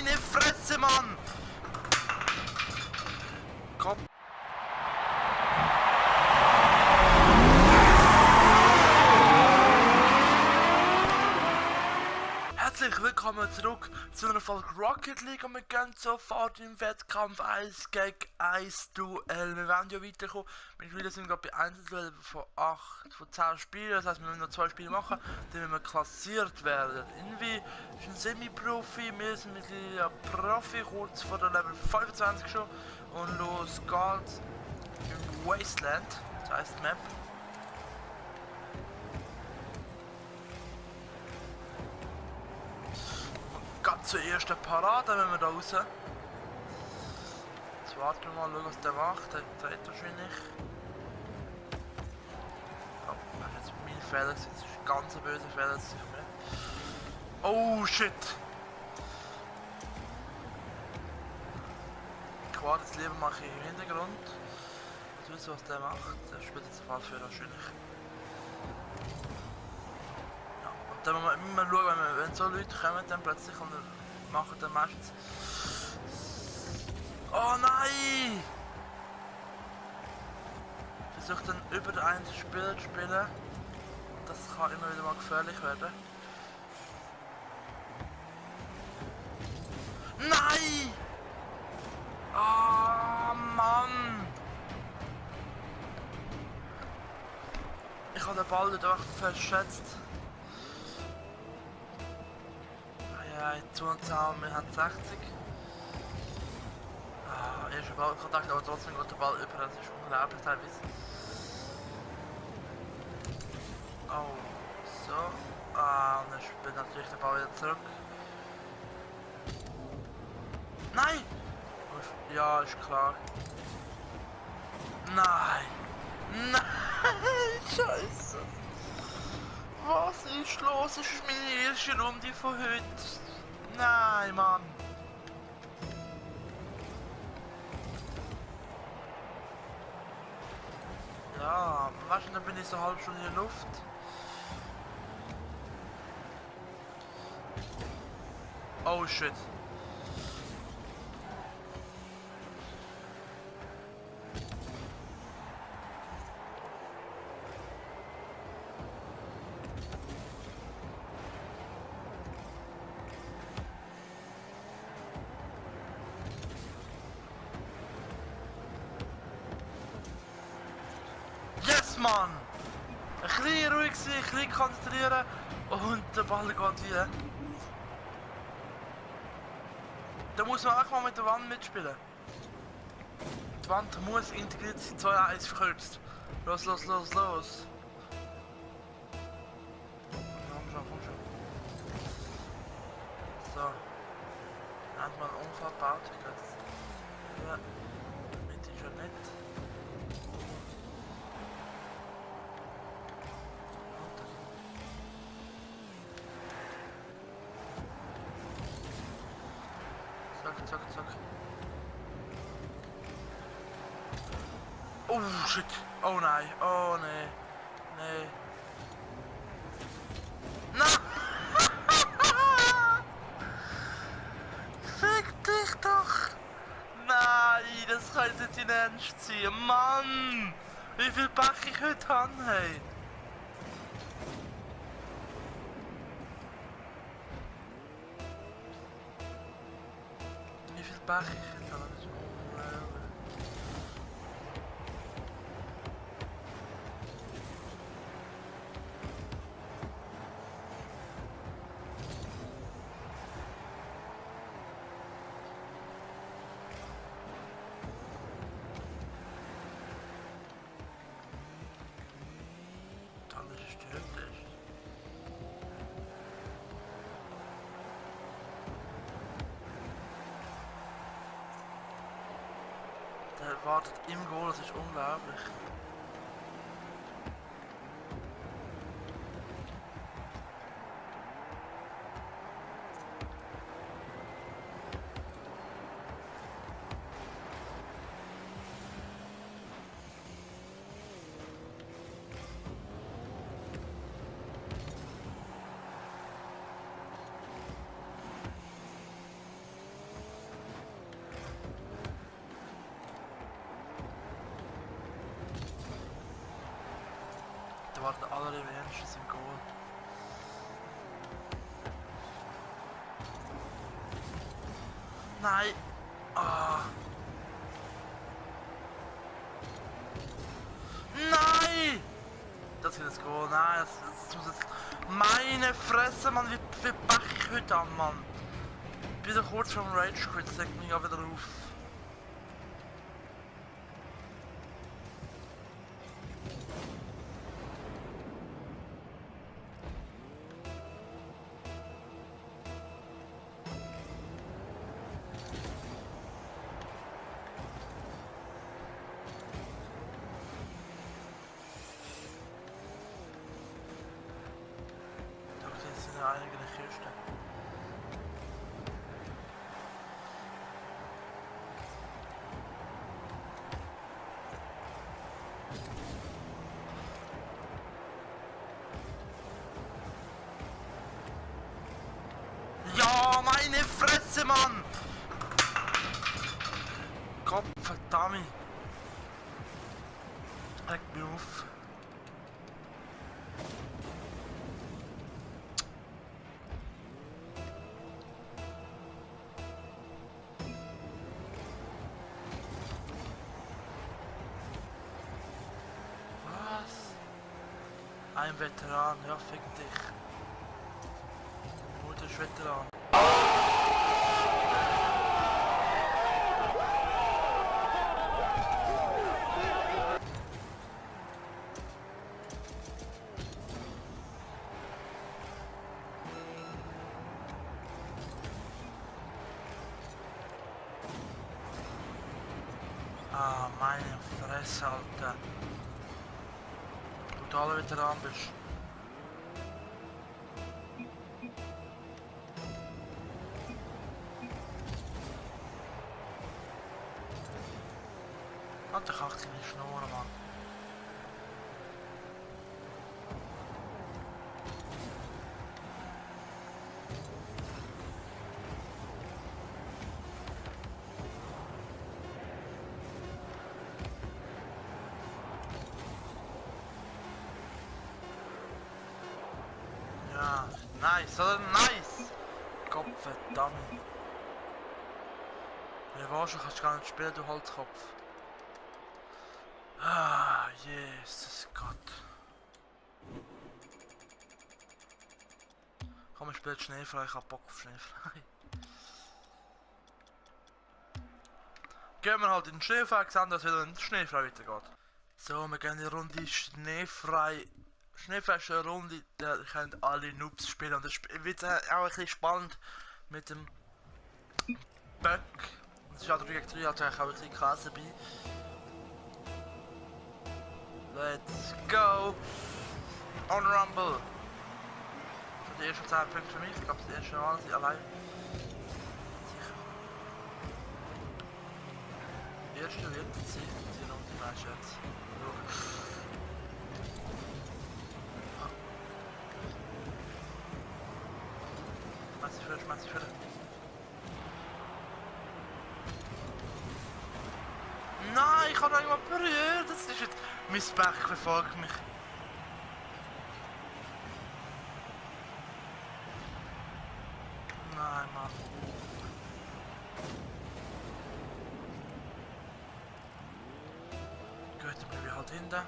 Meine Fresse, Mann! Komm. Herzlich willkommen zurück zu einer Folge Rocket League und wir gehen sofort im Wettkampf 1 gegen 1 Duell. Wir werden ja weiterkommen. Mittlerweile sind wir gerade bei Einzelduell von 10 Spielen, das heisst wir müssen noch 2 Spiele machen, dann wir klassiert werden. Irgendwie ist ein Semi-Profi, wir sind mittlerweile Profi, kurz vor der Level 25 schon und los geht's im Wasteland, das heisst Map. Ganz zur ersten Parade, wenn wir da raus. Jetzt warten wir mal, schauen, was der macht. Der dreht wahrscheinlich. Oh, das ist jetzt mein Fehler, das ist ein ganz böser Fehler von mir. Oh shit! Ich warte jetzt lieber mal im Hintergrund. Ich weiß, was der macht. Der spielt jetzt auf für wahrscheinlich. Dann muss man immer schauen, wenn so Leute kommen, dann plötzlich und machen dann meistens. Oh nein! Ich versuche dann über den einen Spieler zu spielen. Das kann immer wieder mal gefährlich werden. Nein! Ah, Mann! Ich habe den Ball dort einfach verschätzt. Ja, 210, wir haben 60. Ah, erster Ballkontakt, aber trotzdem geht der Ball über, das ist unglaublich teilweise. Oh, so. Ah, und er spielt natürlich den Ball wieder zurück. Nein! Ja, ist klar. Nein! Nein! Scheiße! Was ist los? Das ist meine erste Runde von heute. Nein, Mann. Ja, weißt du, dann bin ich so halb schon in der Luft. Oh shit. Mann! Ein bisschen ruhig sein, ein bisschen konzentrieren und der Ball geht rein. Da muss man auch mal mit der Wand mitspielen. Die Wand muss integriert sein, 2-1 verkürzt. Los, los, los, los! Komm schon, komm schon. So. Hat man einen Unfall gebaut, ich glaube. Ja, mit ist ja nicht. Zack, zack. Oh shit! Oh nein! Oh nee! Nee! Nein! Fick dich doch! Nein, das kann jetzt nicht in Ernst sein! Mann! Wie viel Pech ich heute habe, hey! Wie viel Pech ich heute habe, das ist unglaublich. Der wartet im Goal, das ist unglaublich. war der allerwenigste im Goal. Nein! Ah! Nein! Das ist das Goal, nein, das muss jetzt... Meine Fresse, Mann, wie back ich heute an, Mann? Ich bin so kurz vom Rage Quit, das legt mich auch wieder auf. Einige Kiste. Ja, meine Fresse, Mann! Gott verdammt! Regt mich auf. Ein Veteran, ja, fick dich. Mutter ist Veteran. Ah, meine Fresse, Alter. Brutaler Veteran bist. Alter, ich achte nicht schnurren, Mann. Ja, nice, oder? Nice! Gott verdammt. Wenn du warst, kannst du gar nicht spielen, du Holzkopf. Ah, Jesus Gott. Komm, ich spiele schneefrei, ich hab Bock auf schneefrei. Gehen wir halt in den Schneefrei, sehen, dass wieder in den Schneefrei weitergeht. So, wir gehen in die Runde schneefrei. Schneefrei ist eine Runde, da können alle Noobs spielen und es wird auch ein bisschen spannend mit dem Böck. Das ist auch 3 gegen 3, also auch ein bisschen krass dabei. Let's go! On Rumble! Die ersten 10 Punkte für mich, ich glaube, die ersten Mal sind allein. Sicher. Die erste wird sicher die Runde, meinst du jetzt? Schmeiß ich für den. Nein, ich habe noch jemanden berührt. Das ist jetzt... Mein Pech verfolgt mich. Nein, Mann. Gut, dann bleibe ich halt hinten.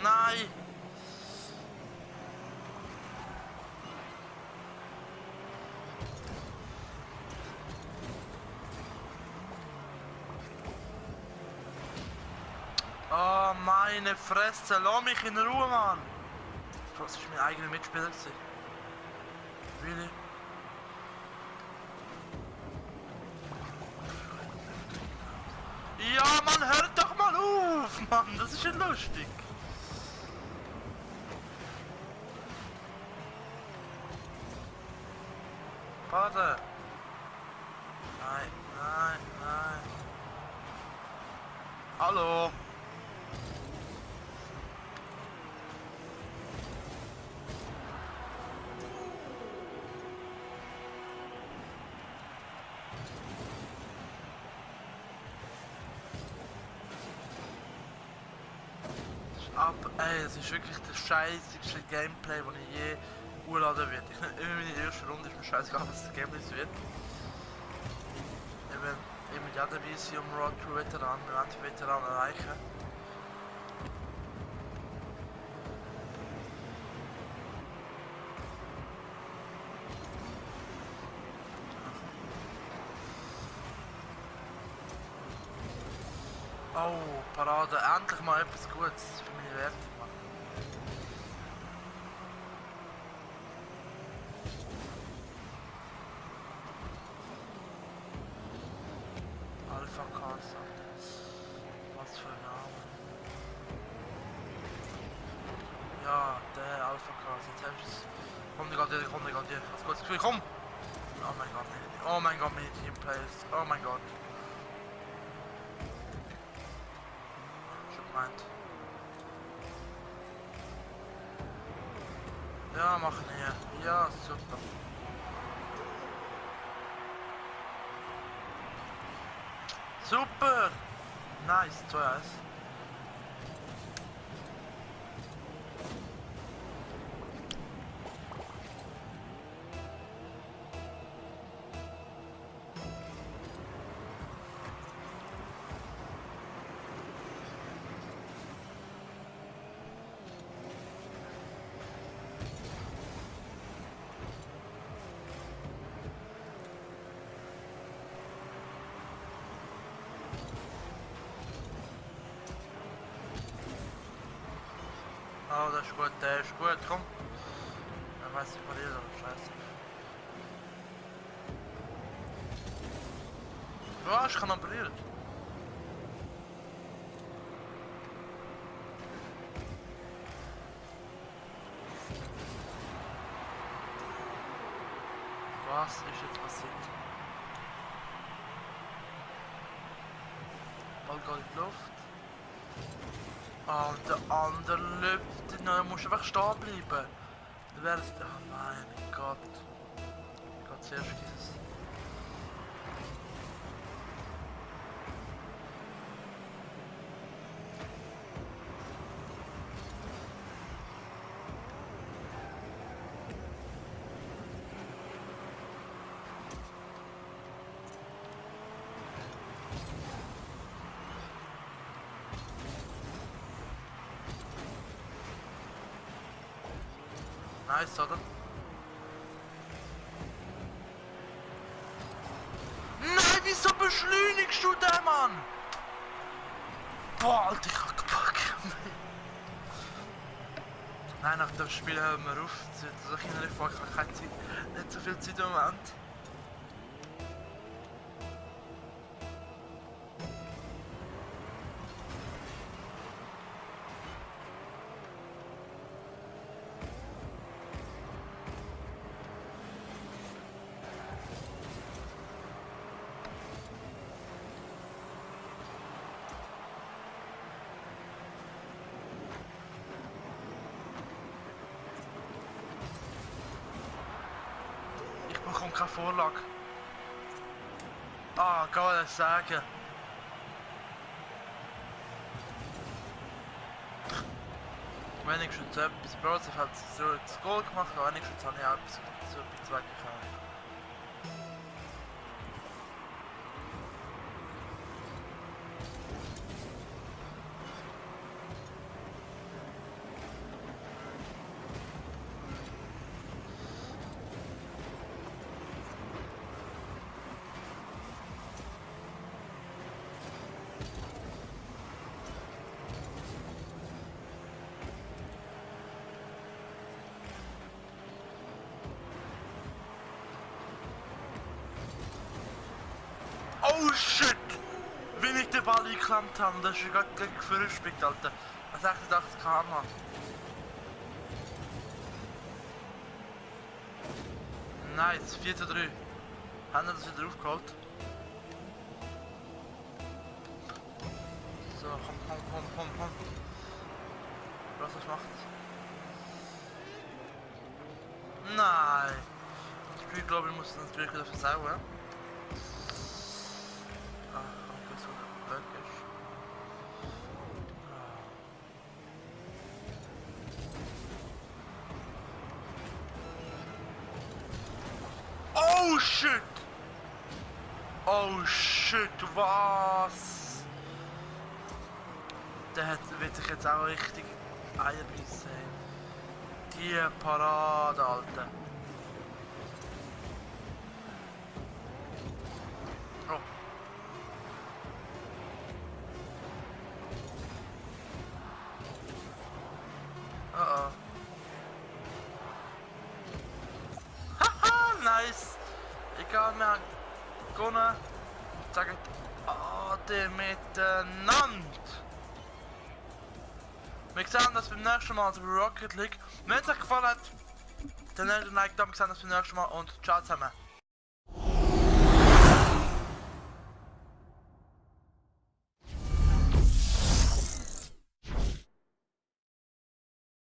Nein! Oh, meine Fresse, lass mich in Ruhe, Mann! Das ist mein eigener Mitspieler. Really? Ja, Mann, hört doch mal auf, Mann, das ist ja lustig. Warte. Nein, nein, nein. Hallo. Aber ey, es ist wirklich das scheißigste Gameplay, das ich je urladen werde. Immer in der ersten Runde ist mir scheißegal, was das Gameplay wird. Ich will mit jeder Vision Road to Veteran, wir wollen die Veteran erreichen. Oh, Parade, endlich mal etwas Gutes für meine Werte, Mann. Alpha Casa. Was für ein Name. Ja, der Alpha Casa. Jetzt hast du es. Komm, die geht hier. Hast du gutes Gefühl? Komm! Oh mein Gott, meine Teamplays. Oh mein Gott. Schon gemeint. Ja, machen wir. Ja, super. Super! Nice, 2-1. Oh, der ist gut, komm. Er weiß nicht verlieren, aber scheiße. Was? Ich kann noch verlieren. Was ist jetzt passiert? Ball geht in die Luft. Ah, und der andere läuft. Nein, musst einfach stehen bleiben. Dann wäre es. Oh nein, mein Gott. Ich gehe zuerst dieses. Nice, oder? Nein, wieso beschleunigst du den, Mann? Boah, Alter, ich hab gepackt. Nein, nach dem Spiel hören wir auf. Es wird so innerlich vor, ich habe keine Zeit. Nicht so viel Zeit im Moment. Ich bekomme keine Vorlage. Ah, kann man das sagen? Wenigstens etwas. Broseph hat so das Goal gemacht, aber wenigstens habe ich auch etwas so etwas weggekommen. Oh shit! Wie ich den Ball eingeklemmt habe, das ist gerade gegen verrückt, Alter. 86 km/h. Nice, 4:3. Haben wir das wieder aufgeholt? So, komm. Was macht? Nein! Das Spiel, glaube ich, muss das natürlich wieder versauen. Ach, okay, so ein Bug ist. Ah. Oh shit! Oh shit, was? Der wird sich jetzt auch richtig Eierbissen. Die Parade, Alter. Oh. Oh. Haha, nice. Egal, wir haben gewonnen. Sagen, die miteinander. Wir sehen das beim nächsten Mal auf Rocket League. Wenn es euch gefallen hat, dann lasst ein Like da, wir sehen das beim nächsten Mal und ciao zusammen.